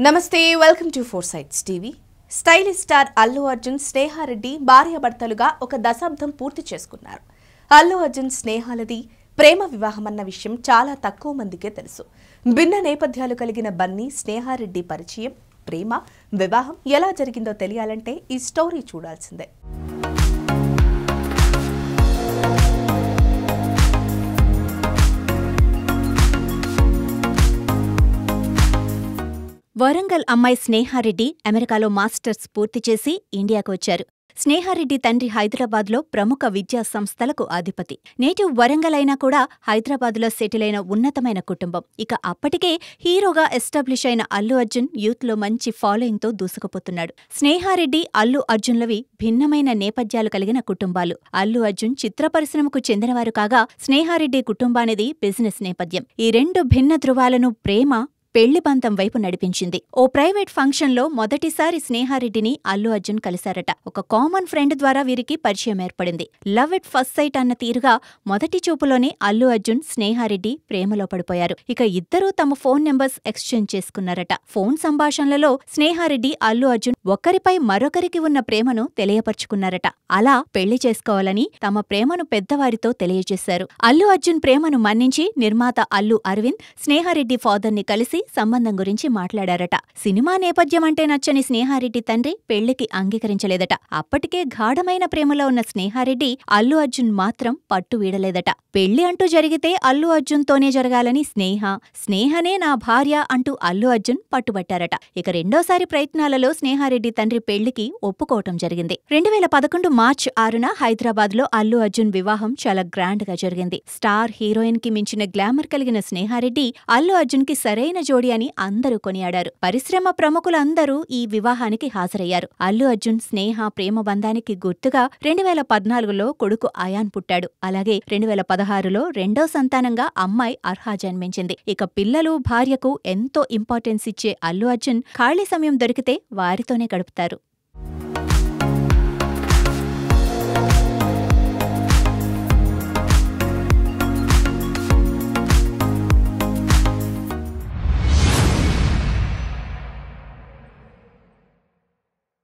నమస్తే welcome to four sites TV. Stylish star Allu Arjun Sneha Reddy భార్యాభర్తలుగా ఒక దశాబ్దం పూర్తి చేసుకున్నారు. అల్లు అర్జున్ స్నేహాలది ప్రేమ వివాహం అన్న విషయం చాలా తక్కువ మందికే తెలుసు. భిన్న నేపథ్యాలు కలిగిన బన్నీ స్నేహారెడ్డి పరిచయం, ప్రేమ, వివాహం ఎలా జరిగిందో తెలియాలంటే ఈ స్టోరీ చూడాల్సిందే. వరంగల్ అమ్మాయి స్నేహారెడ్డి అమెరికాలో మాస్టర్స్ పూర్తి చేసి ఇండియాకు వచ్చారు. స్నేహారెడ్డి తండ్రి హైదరాబాద్లో ప్రముఖ విద్యా సంస్థలకు అధిపతి. నేటివ్ వరంగల్ అయినా కూడా హైదరాబాద్లో సెటిల్ అయిన ఉన్నతమైన కుటుంబం. ఇక అప్పటికే హీరోగా ఎస్టాబ్లిష్ అయిన అల్లు అర్జున్ యూత్లో మంచి ఫాలోయింగ్తో దూసుకుపోతున్నాడు. స్నేహారెడ్డి, అల్లు అర్జున్లవి భిన్నమైన నేపథ్యాలు కలిగిన కుటుంబాలు. అల్లు అర్జున్ చిత్ర పరిశ్రమకు చెందినవారు కాగా, స్నేహారెడ్డి కుటుంబానిది బిజినెస్ నేపథ్యం. ఈ రెండు భిన్న ధృవాలను ప్రేమ, పెళ్లి బంధం వైపు నడిపించింది. ఓ ప్రైవేట్ ఫంక్షన్లో మొదటిసారి స్నేహారెడ్డిని అల్లు అర్జున్ కలిశారట. ఒక కామన్ ఫ్రెండ్ ద్వారా వీరికి పరిచయం ఏర్పడింది. లవ్ ఎట్ ఫస్ట్ సైట్ అన్న తీరుగా మొదటి చూపులోనే అల్లు అర్జున్, స్నేహారెడ్డి ప్రేమలో పడిపోయారు. ఇక ఇద్దరూ తమ ఫోన్ నెంబర్స్ ఎక్స్చేంజ్ చేసుకున్నారట. ఫోన్ సంభాషణలలో స్నేహారెడ్డి, అల్లు అర్జున్ ఒకరిపై మరొకరికి ఉన్న ప్రేమను తెలియపరుచుకున్నారట. అలా పెళ్లి చేసుకోవాలని తమ ప్రేమను పెద్దవారితో తెలియజేశారు. అల్లు అర్జున్ ప్రేమను మన్నించి నిర్మాత అల్లు అరవింద్ స్నేహారెడ్డి ఫాదర్ని కలిసి సంబంధం గురించి మాట్లాడారట. సినిమా నేపథ్యం అంటే నచ్చని స్నేహారెడ్డి తండ్రి పెళ్లికి అంగీకరించలేదట. అప్పటికే గాఢమైన ప్రేమలో ఉన్న స్నేహారెడ్డి, అల్లు అర్జున్ మాత్రం పట్టు వీడలేదట. పెళ్లి అంటూ జరిగితే అల్లు అర్జున్తోనే జరగాలని స్నేహనే నా భార్య అంటూ అల్లు అర్జున్ పట్టుబట్టారట. ఇక రెండోసారి ప్రయత్నాలలో స్నేహారెడ్డి తండ్రి పెళ్లికి ఒప్పుకోవటం జరిగింది. 2011 మార్చి 6న హైదరాబాద్లో అల్లు అర్జున్ వివాహం చాలా గ్రాండ్ గా జరిగింది. స్టార్ హీరోయిన్ కి మించిన గ్లామర్ కలిగిన స్నేహారెడ్డి, అల్లు అర్జున్ కి సరైన జోడి అని అందరూ కొనియాడారు. పరిశ్రమ ప్రముఖులందరూ ఈ వివాహానికి హాజరయ్యారు. అల్లు అర్జున్, స్నేహ ప్రేమ బంధానికి గుర్తుగా 2014లో కొడుకు అయాన్ పుట్టాడు. అలాగే 2016లో రెండో సంతానంగా అమ్మాయి అర్హా జన్మించింది. ఇక పిల్లలు, భార్యకు ఎంతో ఇంపార్టెన్స్ ఇచ్చే అల్లు అర్జున్ ఖాళీ సమయం దొరికితే వారితోనే గడుపుతారు.